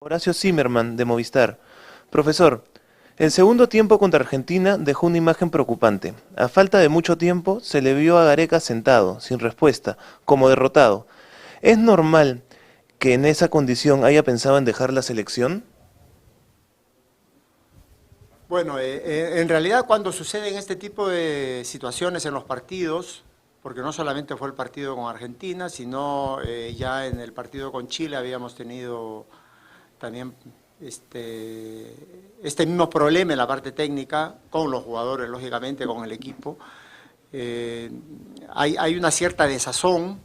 Horacio Zimmerman, de Movistar. Profesor, el segundo tiempo contra Argentina dejó una imagen preocupante. A falta de mucho tiempo, se le vio a Gareca sentado, sin respuesta, como derrotado. ¿Es normal que en esa condición haya pensado en dejar la selección? Bueno, en realidad cuando suceden este tipo de situaciones en los partidos, porque no solamente fue el partido con Argentina, sino ya en el partido con Chile habíamos tenido también este mismo problema en la parte técnica, con los jugadores, lógicamente, con el equipo. Hay una cierta desazón,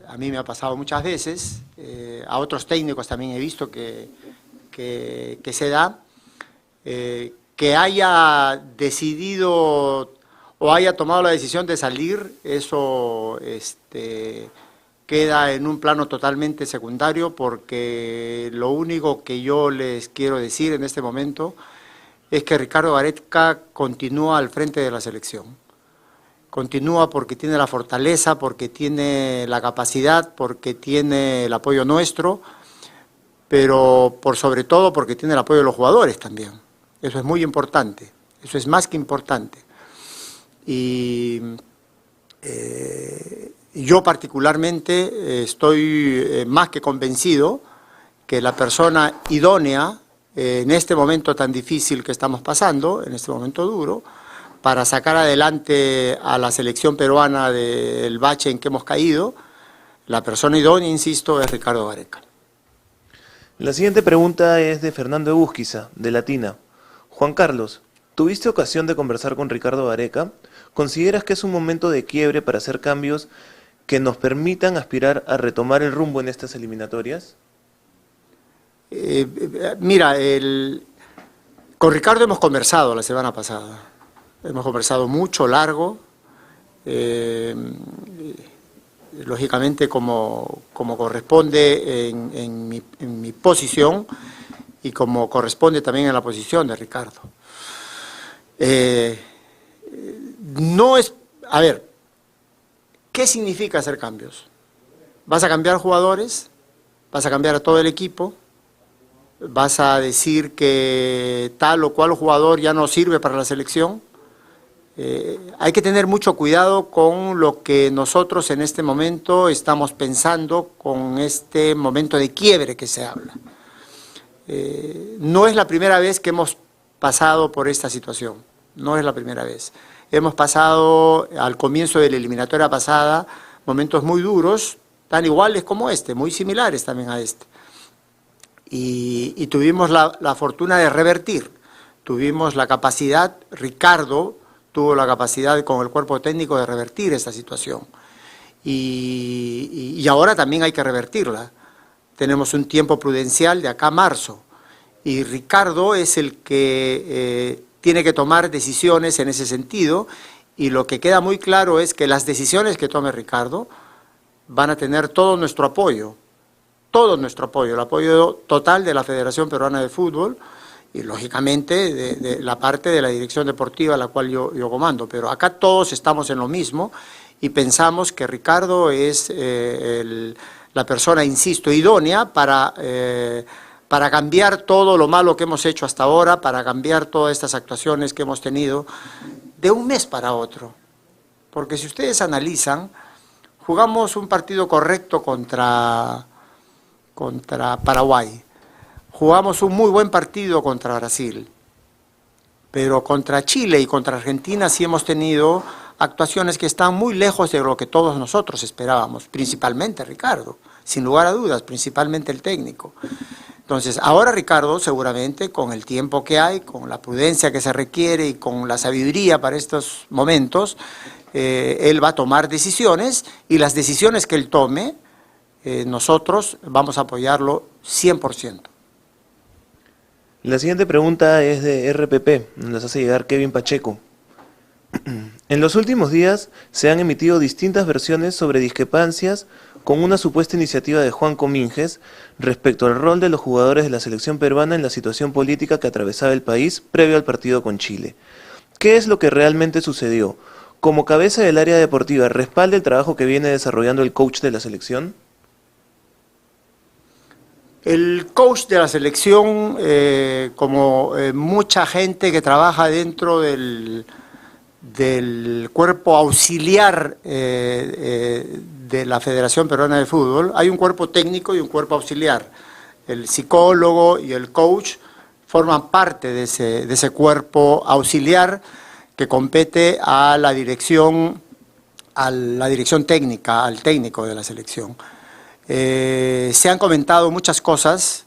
a mí me ha pasado muchas veces, a otros técnicos también he visto que se da, que haya decidido o haya tomado la decisión de salir, eso queda en un plano totalmente secundario, porque lo único que yo les quiero decir en este momento es que Ricardo Gareca continúa al frente de la selección. Continúa porque tiene la fortaleza, porque tiene la capacidad, porque tiene el apoyo nuestro, pero por sobre todo porque tiene el apoyo de los jugadores también. Eso es muy importante, eso es más que importante. Y yo particularmente estoy más que convencido que la persona idónea en este momento tan difícil que estamos pasando, en este momento duro, para sacar adelante a la selección peruana del bache en que hemos caído, la persona idónea, insisto, es Ricardo Gareca. La siguiente pregunta es de Fernando Egusquiza, de Latina. Juan Carlos, ¿tuviste ocasión de conversar con Ricardo Gareca? ¿Consideras que es un momento de quiebre para hacer cambios que nos permitan aspirar a retomar el rumbo en estas eliminatorias? Mira, con Ricardo hemos conversado la semana pasada. Hemos conversado mucho, largo, lógicamente como corresponde en mi posición y como corresponde también en la posición de Ricardo. No es, a ver, ¿qué significa hacer cambios? ¿Vas a cambiar jugadores? ¿Vas a cambiar a todo el equipo? ¿Vas a decir que tal o cual jugador ya no sirve para la selección? Hay que tener mucho cuidado con lo que nosotros en este momento estamos pensando, con este momento de quiebre que se habla. No es la primera vez que hemos pasado por esta situación, no es la primera vez. Hemos pasado al comienzo de la eliminatoria pasada momentos muy duros, tan iguales como este, muy similares también a este. Y tuvimos la fortuna de revertir, tuvimos la capacidad, Ricardo tuvo la capacidad con el cuerpo técnico de revertir esta situación. Y ahora también hay que revertirla. Tenemos un tiempo prudencial de acá a marzo, y Ricardo es el que tiene que tomar decisiones en ese sentido, y lo que queda muy claro es que las decisiones que tome Ricardo van a tener todo nuestro apoyo, el apoyo total de la Federación Peruana de Fútbol, y lógicamente de la parte de la dirección deportiva a la cual yo comando. Pero acá todos estamos en lo mismo y pensamos que Ricardo es la persona, insisto, idónea para cambiar todo lo malo que hemos hecho hasta ahora, para cambiar todas estas actuaciones que hemos tenido de un mes para otro. Porque si ustedes analizan, jugamos un partido correcto contra Paraguay. Jugamos un muy buen partido contra Brasil, pero contra Chile y contra Argentina sí hemos tenido actuaciones que están muy lejos de lo que todos nosotros esperábamos, principalmente Ricardo, sin lugar a dudas, principalmente el técnico. Entonces, ahora Ricardo seguramente, con el tiempo que hay, con la prudencia que se requiere y con la sabiduría para estos momentos, él va a tomar decisiones, y las decisiones que él tome, nosotros vamos a apoyarlo 100%. La siguiente pregunta es de RPP, nos las hace llegar Kevin Pacheco. En los últimos días se han emitido distintas versiones sobre discrepancias con una supuesta iniciativa de Juan Comínguez respecto al rol de los jugadores de la selección peruana en la situación política que atravesaba el país previo al partido con Chile. ¿Qué es lo que realmente sucedió? ¿Como cabeza del área deportiva respalda el trabajo que viene desarrollando el coach de la selección? El coach de la selección, como mucha gente que trabaja dentro del cuerpo auxiliar de la Federación Peruana de Fútbol, hay un cuerpo técnico y un cuerpo auxiliar. El psicólogo y el coach forman parte de ese cuerpo auxiliar que compete a la dirección técnica, al técnico de la selección. Se han comentado muchas cosas.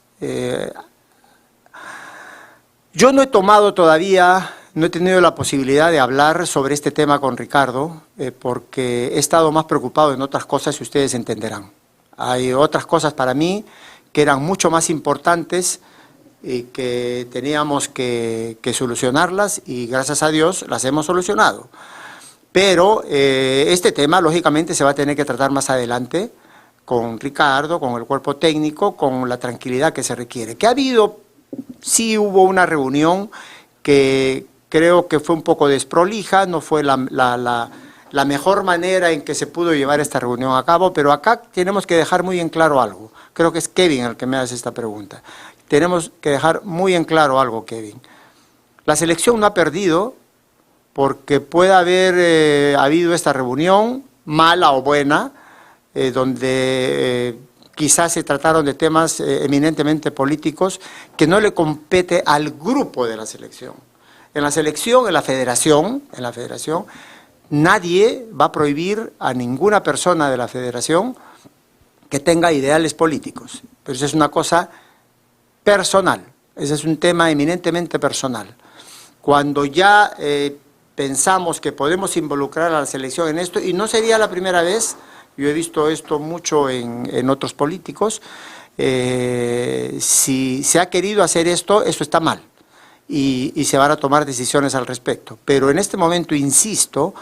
Yo no he tomado todavía, no he tenido la posibilidad de hablar sobre este tema con Ricardo, porque he estado más preocupado en otras cosas y ustedes entenderán. Hay otras cosas para mí que eran mucho más importantes y que teníamos que solucionarlas, y gracias a Dios las hemos solucionado. Pero este tema lógicamente se va a tener que tratar más adelante con Ricardo, con el cuerpo técnico, con la tranquilidad que se requiere. Que ha habido, sí hubo una reunión que creo que fue un poco desprolija, no fue la mejor manera en que se pudo llevar esta reunión a cabo, pero acá tenemos que dejar muy en claro algo. Creo que es Kevin el que me hace esta pregunta. Tenemos que dejar muy en claro algo, Kevin. La selección no ha perdido porque puede haber habido esta reunión, mala o buena, donde quizás se trataron de temas eminentemente políticos que no le compete al grupo de la selección. En la selección, en la federación, nadie va a prohibir a ninguna persona de la federación que tenga ideales políticos. Pero eso es una cosa personal, ese es un tema eminentemente personal. Cuando ya pensamos que podemos involucrar a la selección en esto, y no sería la primera vez, yo he visto esto mucho en otros políticos, si se ha querido hacer esto, eso está mal, y se van a tomar decisiones al respecto. Pero en este momento, insisto,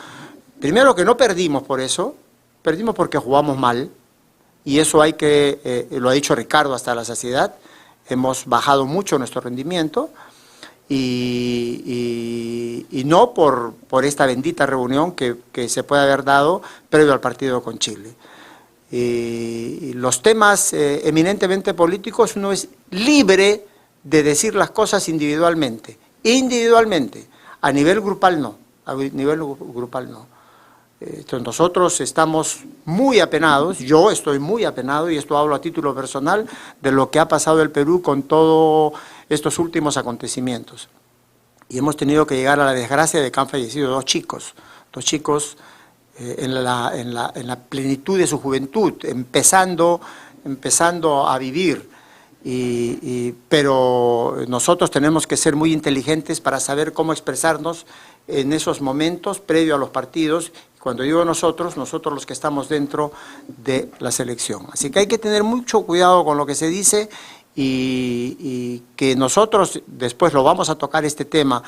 primero que no perdimos por eso, perdimos porque jugamos mal, y eso hay que, lo ha dicho Ricardo hasta la saciedad, hemos bajado mucho nuestro rendimiento, y no por esta bendita reunión que se puede haber dado previo al partido con Chile. Y los temas eminentemente políticos, uno es libre de decir las cosas individualmente, a nivel grupal no, Entonces nosotros estamos muy apenados, yo estoy muy apenado, y esto hablo a título personal, de lo que ha pasado en el Perú con todos estos últimos acontecimientos. Y hemos tenido que llegar a la desgracia de que han fallecido dos chicos en la plenitud de su juventud, empezando a vivir. Pero nosotros tenemos que ser muy inteligentes para saber cómo expresarnos en esos momentos previo a los partidos. Cuando digo nosotros los que estamos dentro de la selección. Así que hay que tener mucho cuidado con lo que se dice, y que nosotros después lo vamos a tocar este tema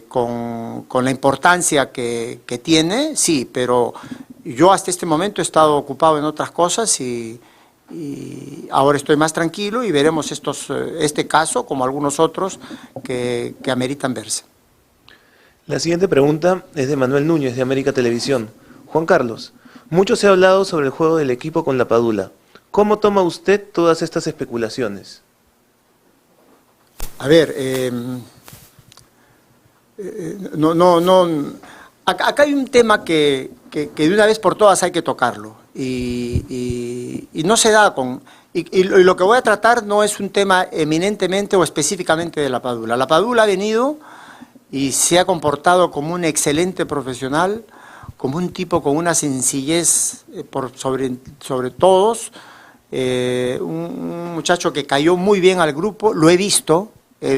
con la importancia que tiene, sí, pero yo hasta este momento he estado ocupado en otras cosas y ahora estoy más tranquilo, y veremos este caso como algunos otros que ameritan verse. La siguiente pregunta es de Manuel Núñez, de América Televisión. Juan Carlos, mucho se ha hablado sobre el juego del equipo con la Padula. ¿Cómo toma usted todas estas especulaciones? A ver, acá hay un tema que de una vez por todas hay que tocarlo, y no se da con... Y lo que voy a tratar no es un tema eminentemente o específicamente de la Padula. La Padula ha venido y se ha comportado como un excelente profesional, como un tipo con una sencillez sobre todos, un muchacho que cayó muy bien al grupo. Lo he visto, yo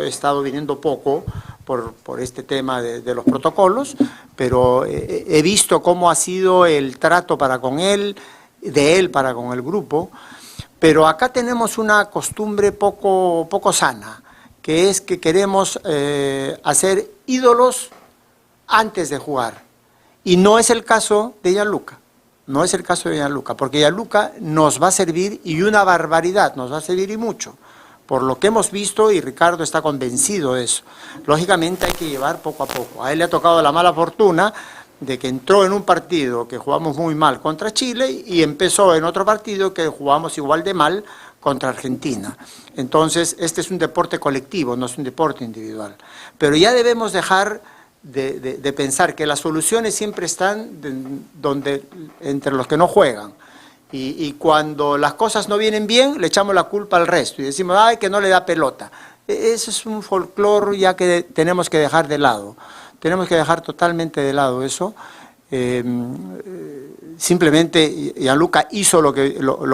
he estado viniendo poco por este tema de los protocolos, pero he visto cómo ha sido el trato para con él, de él para con el grupo. Pero acá tenemos una costumbre poco sana, que es que queremos hacer ídolos antes de jugar. Y no es el caso de Gianluca. No es el caso de Gianluca, porque Gianluca nos va a servir, y una barbaridad, nos va a servir y mucho, por lo que hemos visto, y Ricardo está convencido de eso. Lógicamente hay que llevar poco a poco. A él le ha tocado la mala fortuna de que entró en un partido que jugamos muy mal contra Chile y empezó en otro partido que jugamos igual de mal contra Argentina. Entonces, este es un deporte colectivo, no es un deporte individual. Pero ya debemos dejar de pensar que las soluciones siempre están entre los que no juegan. Y cuando las cosas no vienen bien, le echamos la culpa al resto y decimos, ay, que no le da pelota. Eso es un folclore ya que tenemos que dejar de lado. Tenemos que dejar totalmente de lado eso. Simplemente Gianluca hizo lo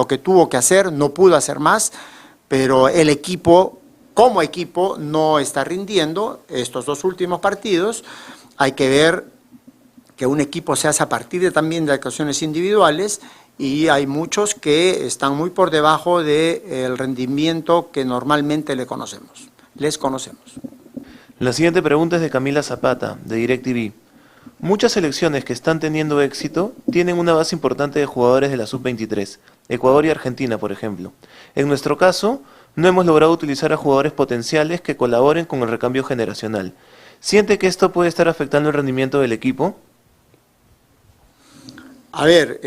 que tuvo que hacer, no pudo hacer más, pero el equipo, como equipo, no está rindiendo estos 2 últimos partidos. Hay que ver que un equipo se hace a partir también de actuaciones individuales y hay muchos que están muy por debajo del rendimiento que normalmente les conocemos. La siguiente pregunta es de Camila Zapata, de DirecTV. Muchas selecciones que están teniendo éxito tienen una base importante de jugadores de la Sub-23, Ecuador y Argentina, por ejemplo. En nuestro caso, no hemos logrado utilizar a jugadores potenciales que colaboren con el recambio generacional. ¿Siente que esto puede estar afectando el rendimiento del equipo? A ver,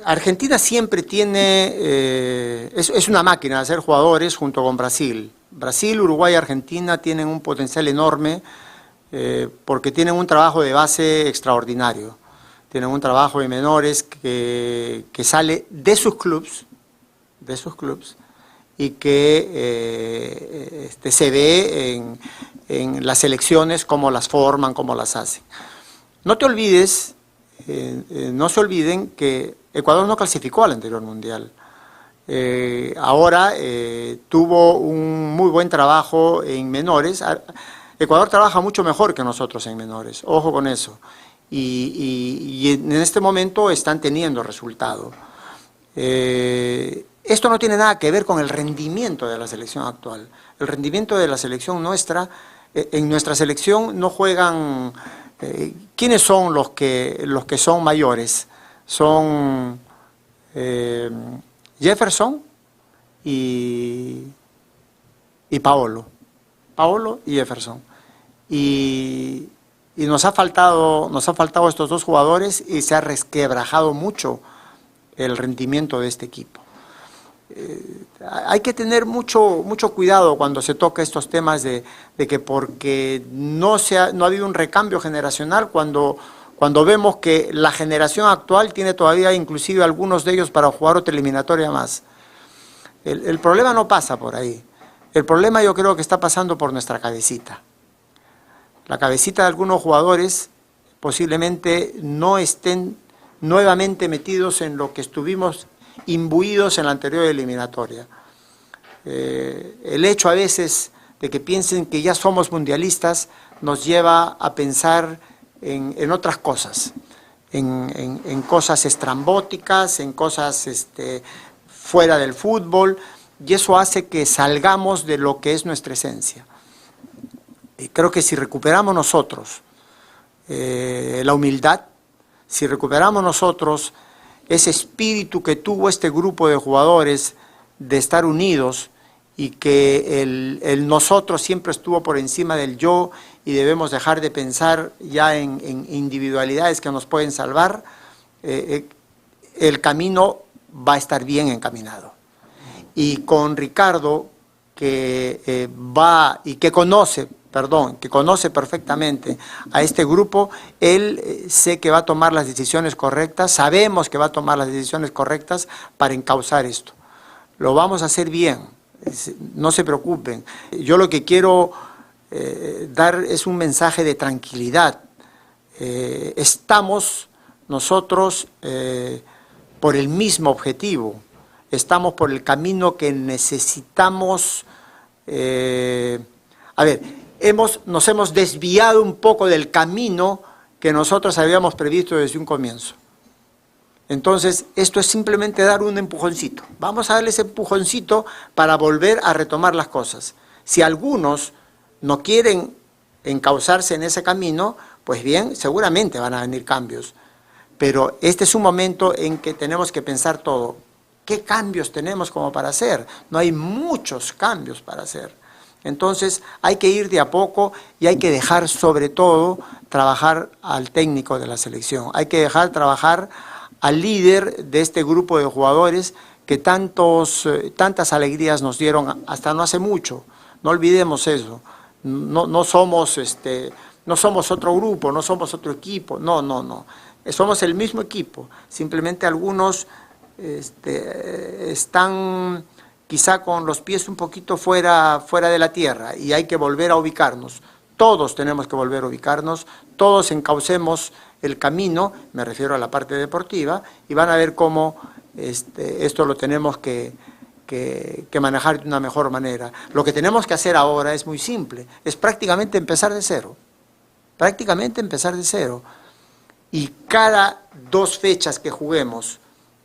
Argentina siempre tiene, es una máquina de hacer jugadores junto con Brasil. Brasil, Uruguay y Argentina tienen un potencial enorme porque tienen un trabajo de base extraordinario. Tienen un trabajo de menores que sale de sus clubes y que se ve en las selecciones cómo las forman, cómo las hacen. No te olvides, no se olviden que Ecuador no clasificó al anterior mundial. Ahora tuvo un muy buen trabajo en menores. Ecuador trabaja mucho mejor que nosotros en menores, ojo con eso. Y en este momento están teniendo resultado. Esto no tiene nada que ver con el rendimiento de la selección actual. El rendimiento de la selección nuestra, en nuestra selección no juegan. ¿Quiénes son los que son mayores? Son Jefferson y Paolo y Jefferson. Y nos ha faltado estos 2 jugadores y se ha resquebrajado mucho el rendimiento de este equipo. Hay que tener mucho cuidado cuando se toca estos temas de que porque no ha habido un recambio generacional, cuando vemos que la generación actual tiene todavía inclusive algunos de ellos para jugar otra eliminatoria más. El problema no pasa por ahí. El problema yo creo que está pasando por nuestra cabecita. La cabecita de algunos jugadores posiblemente no estén nuevamente metidos en lo que estuvimos imbuidos en la anterior eliminatoria. El hecho a veces de que piensen que ya somos mundialistas nos lleva a pensar en otras cosas, en cosas estrambóticas, en cosas fuera del fútbol, y eso hace que salgamos de lo que es nuestra esencia. Y creo que si recuperamos nosotros la humildad, si recuperamos nosotros ese espíritu que tuvo este grupo de jugadores de estar unidos y que el nosotros siempre estuvo por encima del yo y debemos dejar de pensar ya en individualidades que nos pueden salvar, el camino va a estar bien encaminado. Y con Ricardo, que conoce perfectamente a este grupo, él sé que va a tomar las decisiones correctas, sabemos que va a tomar las decisiones correctas para encauzar esto. Lo vamos a hacer bien, no se preocupen. Yo lo que quiero dar es un mensaje de tranquilidad. Estamos nosotros por el mismo objetivo, estamos por el camino que necesitamos. Nos hemos desviado un poco del camino que nosotros habíamos previsto desde un comienzo. Entonces, esto es simplemente dar un empujoncito. Vamos a darle ese empujoncito para volver a retomar las cosas. Si algunos no quieren encauzarse en ese camino, pues bien, seguramente van a venir cambios. Pero este es un momento en que tenemos que pensar todo. ¿Qué cambios tenemos como para hacer? No hay muchos cambios para hacer. Entonces hay que ir de a poco y hay que dejar sobre todo trabajar al técnico de la selección. Hay que dejar trabajar al líder de este grupo de jugadores que tantas alegrías nos dieron hasta no hace mucho. No olvidemos eso. No somos otro grupo, no somos otro equipo. No. Somos el mismo equipo. Simplemente algunos están quizá con los pies un poquito fuera de la tierra y hay que volver a ubicarnos. Todos tenemos que volver a ubicarnos, todos encaucemos el camino, me refiero a la parte deportiva, y van a ver cómo esto lo tenemos que manejar de una mejor manera. Lo que tenemos que hacer ahora es muy simple, es prácticamente empezar de cero. Y cada 2 fechas que juguemos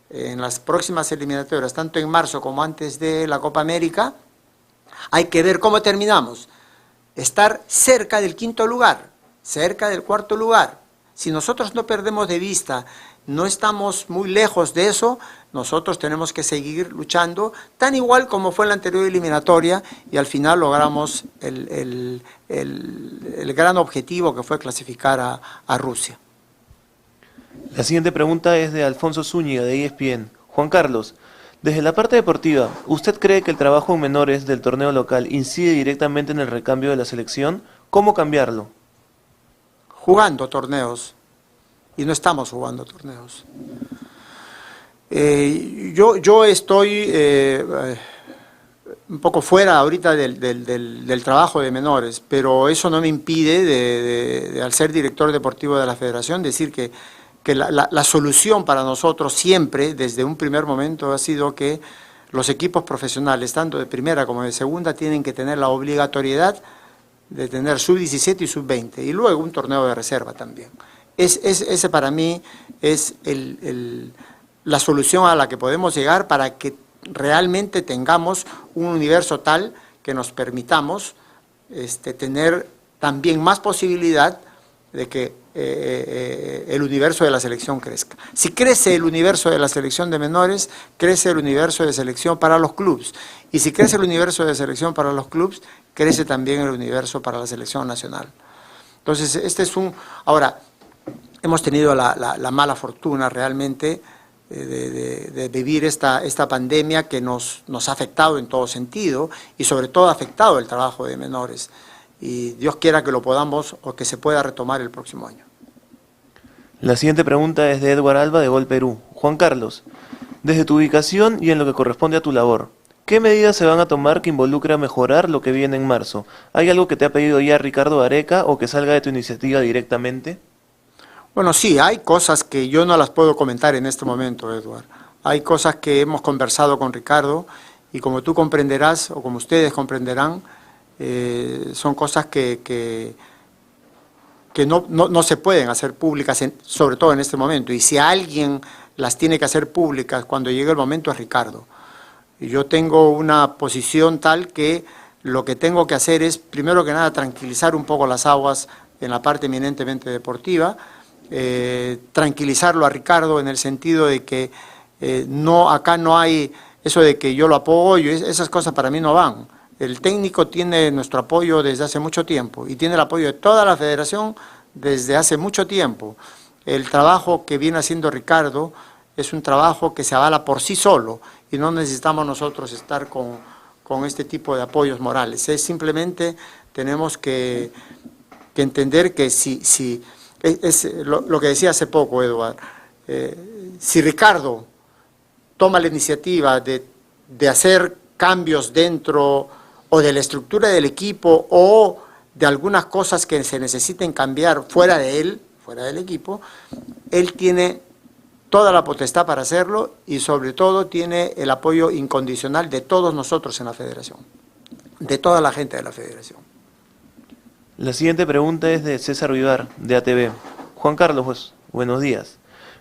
en las próximas eliminatorias, tanto en marzo como antes de la Copa América, hay que ver cómo terminamos. Estar cerca del 5º lugar, cerca del 4º lugar. Si nosotros no perdemos de vista, no estamos muy lejos de eso, nosotros tenemos que seguir luchando, tan igual como fue en la anterior eliminatoria, y al final logramos el gran objetivo que fue clasificar a Rusia. La siguiente pregunta es de Alfonso Zúñiga, de ESPN. Juan Carlos, desde la parte deportiva, ¿usted cree que el trabajo en menores del torneo local incide directamente en el recambio de la selección? ¿Cómo cambiarlo? Jugando torneos, y no estamos jugando torneos. Yo estoy un poco fuera ahorita del trabajo de menores, pero eso no me impide, al ser director deportivo de la federación, decir que la solución para nosotros siempre, desde un primer momento, ha sido que los equipos profesionales, tanto de primera como de segunda, tienen que tener la obligatoriedad de tener sub-17 y sub-20, y luego un torneo de reserva también. Ese para mí es la solución a la que podemos llegar para que realmente tengamos un universo tal que nos permitamos tener también más posibilidad de que el universo de la selección crezca. Si crece el universo de la selección de menores, crece el universo de selección para los clubes. Y si crece el universo de selección para los clubes, crece también el universo para la selección nacional. Entonces, Ahora, hemos tenido la mala fortuna realmente de vivir esta pandemia que nos ha afectado en todo sentido y sobre todo ha afectado el trabajo de menores. Y Dios quiera que lo podamos o que se pueda retomar el próximo año. La siguiente pregunta es de Edward Alba, de Gol Perú. Juan Carlos, desde tu ubicación y en lo que corresponde a tu labor, ¿qué medidas se van a tomar que involucre a mejorar lo que viene en marzo? ¿Hay algo que te ha pedido ya Ricardo Gareca o que salga de tu iniciativa directamente? Bueno, sí, hay cosas que yo no las puedo comentar en este momento, Edward. Hay cosas que hemos conversado con Ricardo y como tú comprenderás o como ustedes comprenderán, son cosas que no se pueden hacer públicas, sobre todo en este momento. Y si alguien las tiene que hacer públicas cuando llegue el momento es Ricardo. Y yo tengo una posición tal que lo que tengo que hacer es, primero que nada, tranquilizar un poco las aguas en la parte eminentemente deportiva, tranquilizarlo a Ricardo en el sentido de que acá no hay eso de que yo lo apoyo, esas cosas para mí no van. El técnico tiene nuestro apoyo desde hace mucho tiempo y tiene el apoyo de toda la federación desde hace mucho tiempo. El trabajo que viene haciendo Ricardo es un trabajo que se avala por sí solo y no necesitamos nosotros estar con este tipo de apoyos morales. Simplemente tenemos que entender que si es lo que decía hace poco, Eduard, si Ricardo toma la iniciativa de hacer cambios dentro o de la estructura del equipo o de algunas cosas que se necesiten cambiar fuera de él, fuera del equipo, él tiene toda la potestad para hacerlo y sobre todo tiene el apoyo incondicional de todos nosotros en la federación, de toda la gente de la federación. La siguiente pregunta es de César Vivar, de ATV. Juan Carlos, buenos días.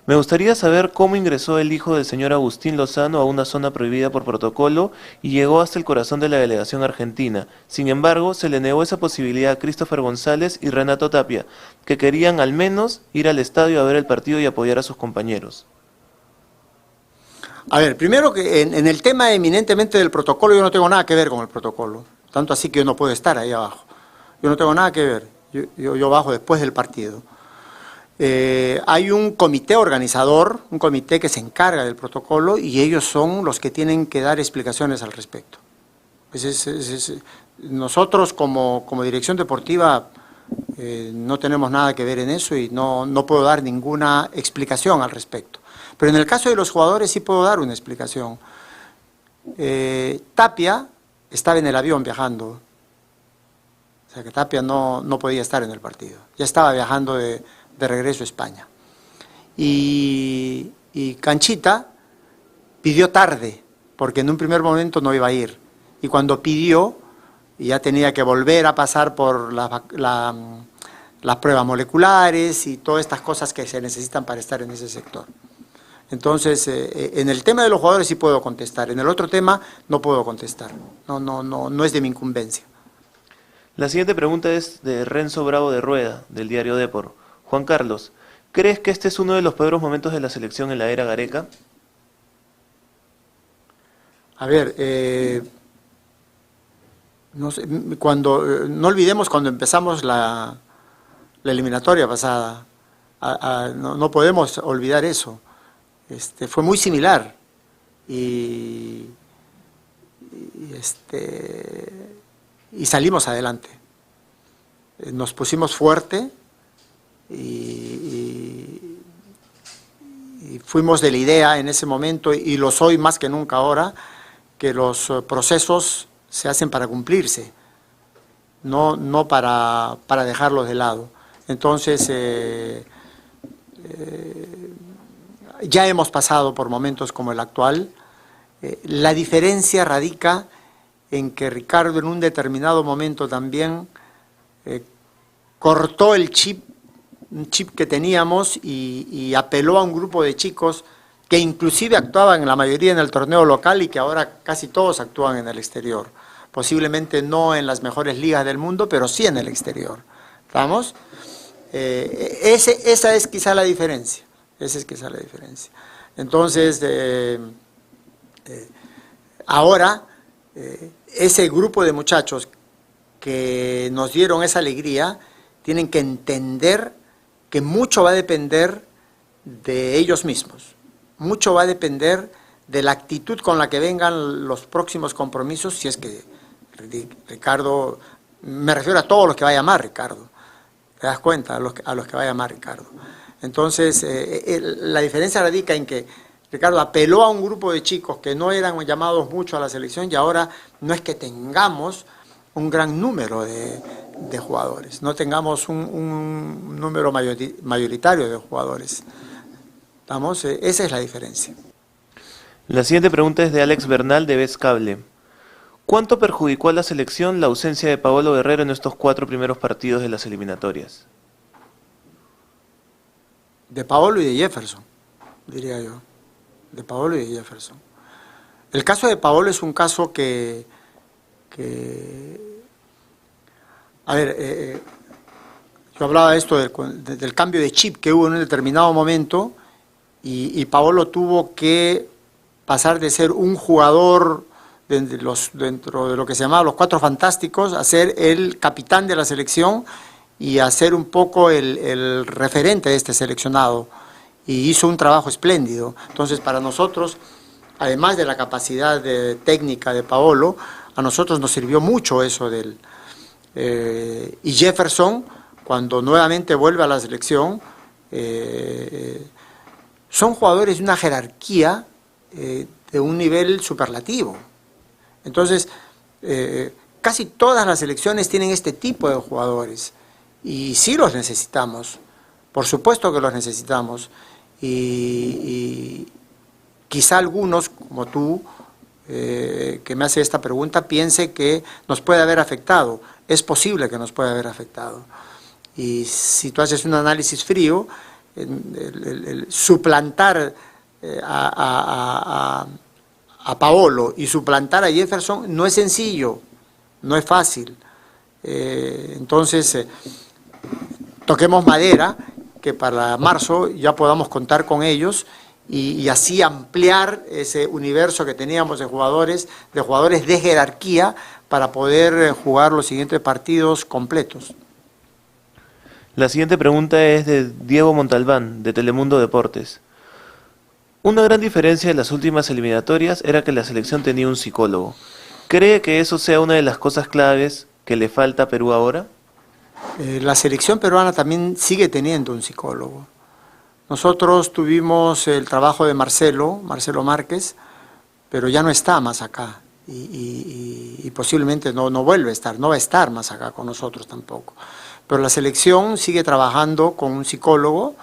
Me gustaría saber cómo ingresó el hijo del señor Agustín Lozano a una zona prohibida por protocolo y llegó hasta el corazón de la delegación argentina. Sin embargo, se le negó esa posibilidad a Christopher González y Renato Tapia, que querían al menos ir al estadio a ver el partido y apoyar a sus compañeros. A ver, primero que en el tema eminentemente del protocolo yo no tengo nada que ver con el protocolo. tanto así que yo no puedo estar ahí abajo. Yo no tengo nada que ver, yo bajo después del partido. Hay un comité organizador, un comité que se encarga del protocolo y ellos son los que tienen que dar explicaciones al respecto. Nosotros como dirección deportiva no tenemos nada que ver en eso y no puedo dar ninguna explicación al respecto. Pero en el caso de los jugadores sí puedo dar una explicación. Tapia estaba en el avión viajando, o sea que Tapia no podía estar en el partido, ya estaba viajando de regreso a España. Y Canchita pidió tarde, porque en un primer momento no iba a ir, y cuando pidió, ya tenía que volver a pasar por las pruebas moleculares y todas estas cosas que se necesitan para estar en ese sector. Entonces, en el tema de los jugadores sí puedo contestar, en el otro tema no puedo contestar, no es de mi incumbencia. La siguiente pregunta es de Renzo Bravo de Rueda, del diario Depor. Juan Carlos, ¿crees que este es uno de los peores momentos de la selección en la era Gareca? A ver, no sé, no olvidemos cuando empezamos la eliminatoria pasada, no podemos olvidar eso. Fue muy similar y salimos adelante. Nos pusimos fuerte y fuimos de la idea en ese momento, y lo soy más que nunca ahora, que los procesos se hacen para cumplirse, no para dejarlos de lado. Entonces, ya hemos pasado por momentos como el actual. La diferencia radica en que Ricardo en un determinado momento también cortó un chip que teníamos y apeló a un grupo de chicos que inclusive actuaban en la mayoría en el torneo local y que ahora casi todos actúan en el exterior. Posiblemente no en las mejores ligas del mundo, pero sí en el exterior. ¿Estamos? Esa es quizá la diferencia. Esa es quizá la diferencia. Entonces, ahora, ese grupo de muchachos que nos dieron esa alegría, tienen que entender que mucho va a depender de ellos mismos. Mucho va a depender de la actitud con la que vengan los próximos compromisos, si es que Ricardo, me refiero a todos los que va a llamar Ricardo, ¿te das cuenta? A los que va a llamar Ricardo. Entonces, la diferencia radica en que Ricardo apeló a un grupo de chicos que no eran llamados mucho a la selección y ahora no es que tengamos un gran número de jugadores, no tengamos un número mayoritario de jugadores. ¿Estamos? Esa es la diferencia. La siguiente pregunta es de Alex Bernal de Vez Cable. ¿Cuánto perjudicó a la selección la ausencia de Paolo Guerrero en estos 4 primeros partidos de las eliminatorias? De Paolo y de Jefferson, diría yo. De Paolo y de Jefferson. El caso de Paolo es un caso que a ver, yo hablaba de esto del cambio de chip que hubo en un determinado momento y Paolo tuvo que pasar de ser un jugador dentro de lo que se llamaba los 4 fantásticos a ser el capitán de la selección y a ser un poco el referente de este seleccionado, y hizo un trabajo espléndido. Entonces, para nosotros, además de la capacidad técnica de Paolo, a nosotros nos sirvió mucho eso y Jefferson, cuando nuevamente vuelve a la selección, son jugadores de una jerarquía de un nivel superlativo. Entonces, casi todas las selecciones tienen este tipo de jugadores y sí los necesitamos, por supuesto que los necesitamos, y quizá algunos, como tú, que me hace esta pregunta, piense que nos puede haber afectado. Es posible que nos pueda haber afectado. Y si tú haces un análisis frío, el suplantar a Paolo y suplantar a Jefferson no es sencillo, no es fácil. Entonces, toquemos madera, que para marzo ya podamos contar con ellos y así ampliar ese universo que teníamos de jugadores de jerarquía para poder jugar los siguientes partidos completos. La siguiente pregunta es de Diego Montalbán, de Telemundo Deportes. Una gran diferencia en las últimas eliminatorias era que la selección tenía un psicólogo. ¿Cree que eso sea una de las cosas claves que le falta a Perú ahora? La selección peruana también sigue teniendo un psicólogo. Nosotros tuvimos el trabajo de Marcelo Márquez, pero ya no está más acá y posiblemente no vuelve a estar, no va a estar más acá con nosotros tampoco. Pero la selección sigue trabajando con un psicólogo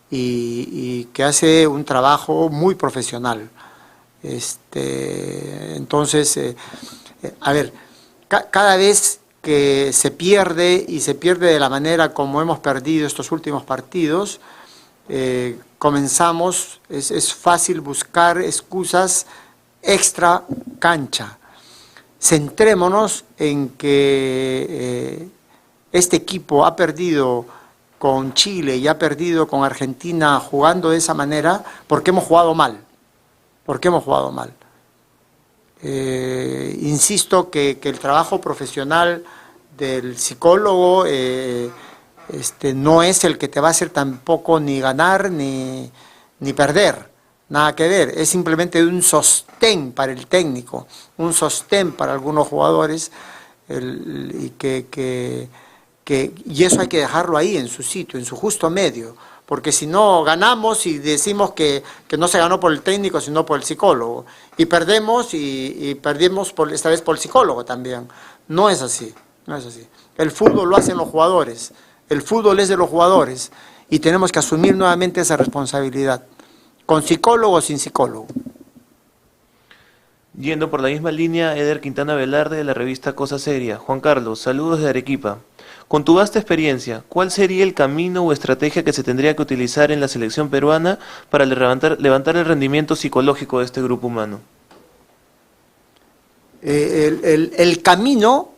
y que hace un trabajo muy profesional. Entonces, a ver, cada vez que se pierde y se pierde de la manera como hemos perdido estos últimos partidos, comenzamos, es fácil buscar excusas extra cancha. Centrémonos en que este equipo ha perdido con Chile y ha perdido con Argentina jugando de esa manera porque hemos jugado mal. Porque hemos jugado mal. Insisto que el trabajo profesional del psicólogo no es el que te va a hacer tampoco ni ganar ni perder, nada que ver, es simplemente un sostén para el técnico, un sostén para algunos jugadores, y eso hay que dejarlo ahí en su sitio, en su justo medio, porque si no ganamos y decimos que no se ganó por el técnico sino por el psicólogo, y perdemos y perdimos esta vez por el psicólogo también. No es así, no es así. El fútbol lo hacen los jugadores. El fútbol es de los jugadores y tenemos que asumir nuevamente esa responsabilidad, con psicólogo o sin psicólogo. Yendo por la misma línea, Eder Quintana Velarde de la revista Cosa Seria. Juan Carlos, saludos de Arequipa. Con tu vasta experiencia, ¿cuál sería el camino o estrategia que se tendría que utilizar en la selección peruana para levantar el rendimiento psicológico de este grupo humano? El camino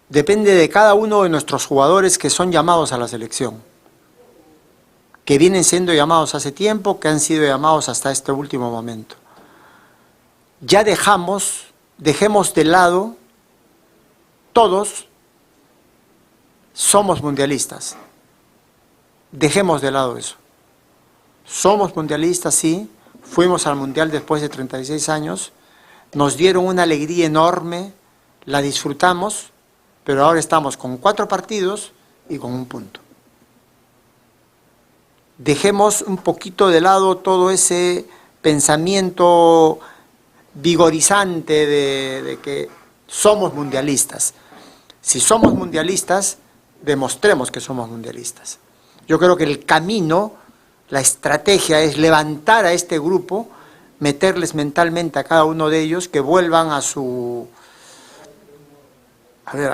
depende de cada uno de nuestros jugadores que son llamados a la selección, que vienen siendo llamados hace tiempo, que han sido llamados hasta este último momento. Ya dejemos de lado, todos somos mundialistas, dejemos de lado eso. Somos mundialistas, sí, fuimos al mundial después de 36 años, nos dieron una alegría enorme, la disfrutamos, pero ahora estamos con 4 partidos y con 1 punto. Dejemos un poquito de lado todo ese pensamiento vigorizante de que somos mundialistas. Si somos mundialistas, demostremos que somos mundialistas. Yo creo que el camino, la estrategia es levantar a este grupo, meterles mentalmente a cada uno de ellos que vuelvan a su... A ver,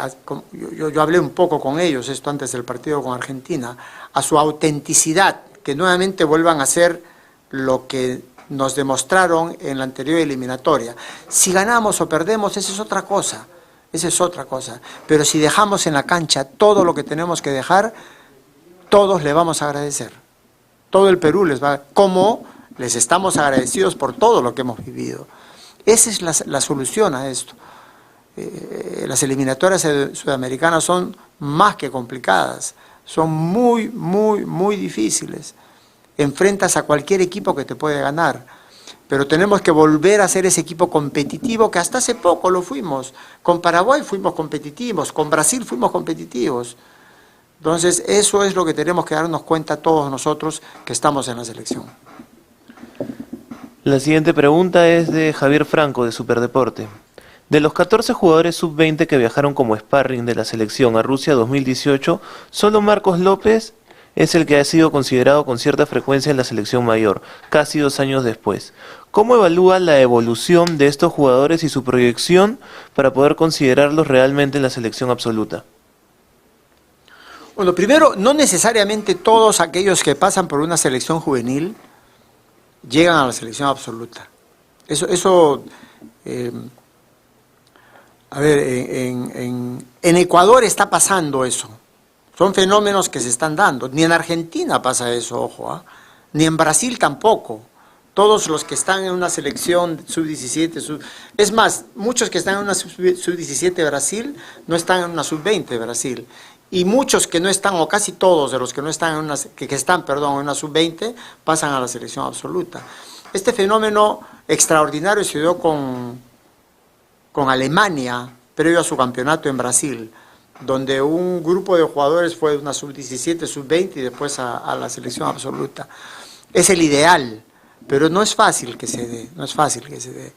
yo hablé un poco con ellos, esto antes del partido con Argentina, a su autenticidad, que nuevamente vuelvan a ser lo que nos demostraron en la anterior eliminatoria. Si ganamos o perdemos, esa es otra cosa, pero si dejamos en la cancha todo lo que tenemos que dejar, todos le vamos a agradecer, todo el Perú les va, como les estamos agradecidos por todo lo que hemos vivido. Esa es la solución a esto. Las eliminatorias sudamericanas son más que complicadas, son muy, muy, muy difíciles. Enfrentas a cualquier equipo que te puede ganar, pero tenemos que volver a ser ese equipo competitivo que hasta hace poco lo fuimos. Con Paraguay fuimos competitivos, con Brasil fuimos competitivos. Entonces, eso es lo que tenemos que darnos cuenta todos nosotros que estamos en la selección. La siguiente pregunta es de Javier Franco, de Superdeporte. De los 14 jugadores sub-20 que viajaron como sparring de la selección a Rusia 2018, solo Marcos López es el que ha sido considerado con cierta frecuencia en la selección mayor, casi 2 años después. ¿Cómo evalúa la evolución de estos jugadores y su proyección para poder considerarlos realmente en la selección absoluta? Bueno, primero, no necesariamente todos aquellos que pasan por una selección juvenil llegan a la selección absoluta. A ver, en Ecuador está pasando eso. Son fenómenos que se están dando. Ni en Argentina pasa eso, ojo, ¿eh? Ni en Brasil tampoco. Todos los que están en una selección sub-17, es más, muchos que están en una sub-17 de Brasil no están en una sub-20 de Brasil. Y muchos que no están, o casi todos de los que no están en una, que están, perdón, en una sub-20, pasan a la selección absoluta. Este fenómeno extraordinario se dio con Alemania, previo a su campeonato en Brasil, donde un grupo de jugadores fue de una sub-17, sub-20 y después a la selección absoluta. Es el ideal, pero no es fácil que se dé, no es fácil que se dé.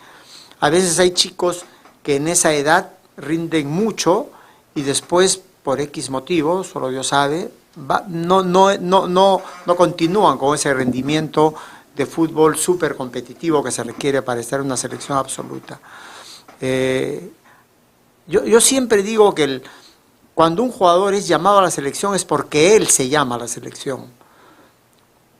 A veces hay chicos que en esa edad rinden mucho y después, por X motivos, solo Dios sabe, no continúan con ese rendimiento de fútbol súper competitivo que se requiere para estar en una selección absoluta. Yo siempre digo que cuando un jugador es llamado a la selección es porque él se llama a la selección.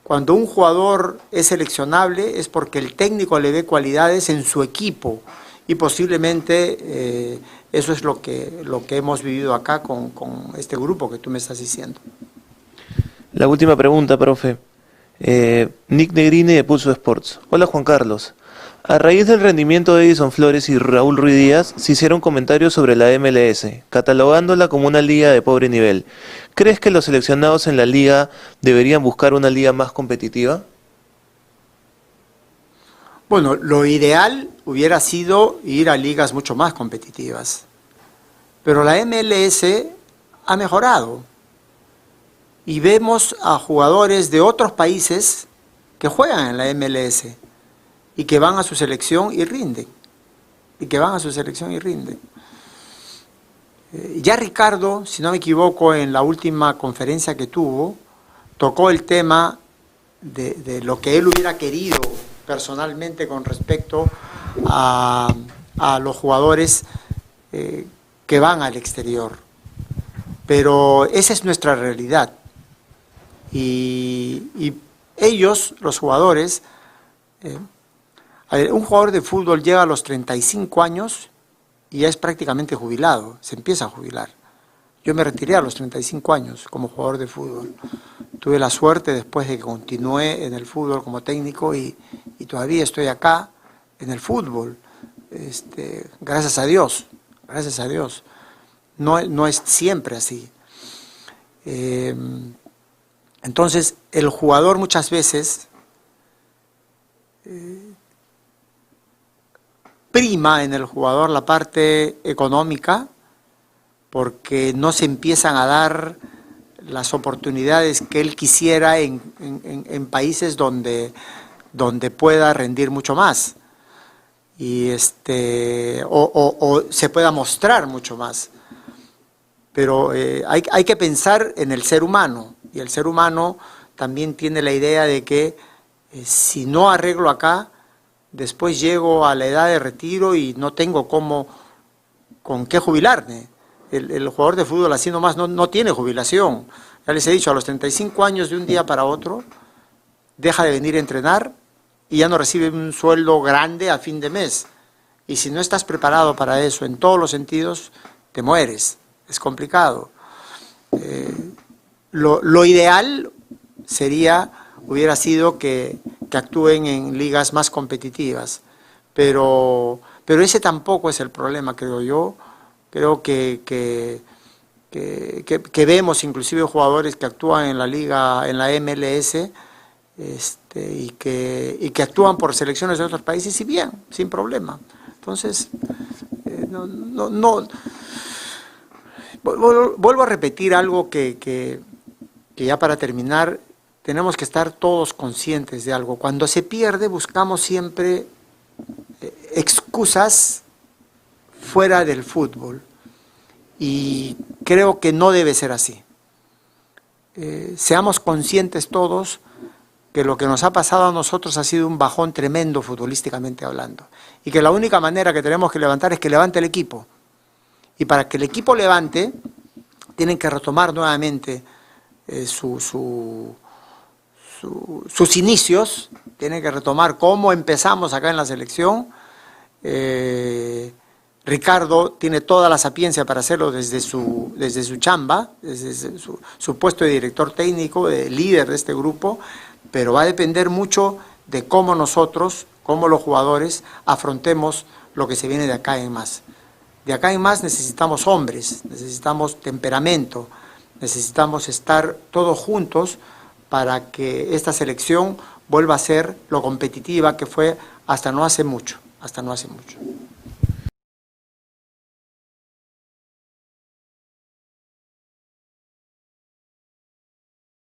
Cuando un jugador es seleccionable es porque el técnico le ve cualidades en su equipo y posiblemente eso es lo que hemos vivido acá con este grupo que tú me estás diciendo. La última pregunta, profe. Nick Negrini de Pulso Sports. Hola Juan Carlos. A raíz del rendimiento de Edison Flores y Raúl Ruiz Díaz, se hicieron comentarios sobre la MLS, catalogándola como una liga de pobre nivel. ¿Crees que los seleccionados en la liga deberían buscar una liga más competitiva? Bueno, lo ideal hubiera sido ir a ligas mucho más competitivas, pero la MLS ha mejorado y vemos a jugadores de otros países que juegan en la MLS y que van a su selección y rinden, Ya Ricardo, si no me equivoco, en la última conferencia que tuvo, tocó el tema de lo que él hubiera querido personalmente con respecto a los jugadores que van al exterior. Pero esa es nuestra realidad. Y ellos, los jugadores, un jugador de fútbol llega a los 35 años y ya es prácticamente jubilado, se empieza a jubilar. Yo me retiré a los 35 años como jugador de fútbol. Tuve la suerte después de que continué en el fútbol como técnico y todavía estoy acá en el fútbol. Gracias a Dios, gracias a Dios. No es siempre así. Entonces, el jugador muchas veces prima en el jugador la parte económica porque no se empiezan a dar las oportunidades que él quisiera en países donde pueda rendir mucho más y o se pueda mostrar mucho más. Pero hay que pensar en el ser humano, y el ser humano también tiene la idea de que si no arreglo acá, después llego a la edad de retiro y no tengo con qué jubilarme. El jugador de fútbol así nomás no tiene jubilación. Ya les he dicho, a los 35 años de un día para otro, deja de venir a entrenar y ya no recibe un sueldo grande a fin de mes. Y si no estás preparado para eso en todos los sentidos, te mueres. Es complicado. Lo ideal hubiera sido que actúen en ligas más competitivas, pero ese tampoco es el problema, creo yo. Creo que vemos inclusive jugadores que actúan en la liga, en la MLS, y que actúan por selecciones de otros países y bien, sin problema. Entonces, vuelvo a repetir algo que ya para terminar, tenemos que estar todos conscientes de algo. Cuando se pierde, buscamos siempre excusas fuera del fútbol. Y creo que no debe ser así. Seamos conscientes todos que lo que nos ha pasado a nosotros ha sido un bajón tremendo futbolísticamente hablando. Y que la única manera que tenemos que levantar es que levante el equipo. Y para que el equipo levante, tienen que retomar nuevamente sus inicios, tienen que retomar cómo empezamos acá en la selección. Ricardo tiene toda la sapiencia para hacerlo desde su chamba, desde su puesto de director técnico, de líder de este grupo, pero va a depender mucho de cómo nosotros, como los jugadores, afrontemos lo que se viene de acá en más. De acá en más necesitamos hombres, necesitamos temperamento, necesitamos estar todos juntos para que esta selección vuelva a ser lo competitiva que fue hasta no hace mucho, hasta no hace mucho.